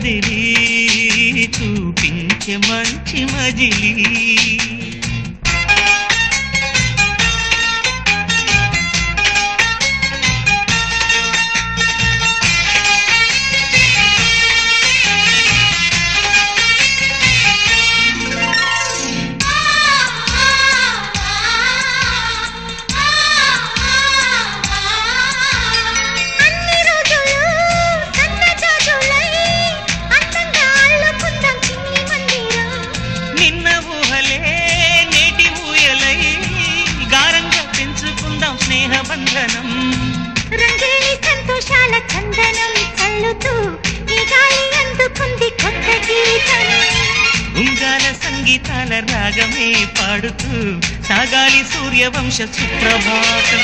కదిలి చూపించే మంచి మజిలీ స్నేహబంధనం రంగేలి సంతోషాల చందనం చల్లుతూ ఈ గాలి అందుకుంది కొత్త గీతం ఉంగాల సంగీతాల రాగమే పాడుతూ సాగాలి సూర్యవంశ సుప్రభాతం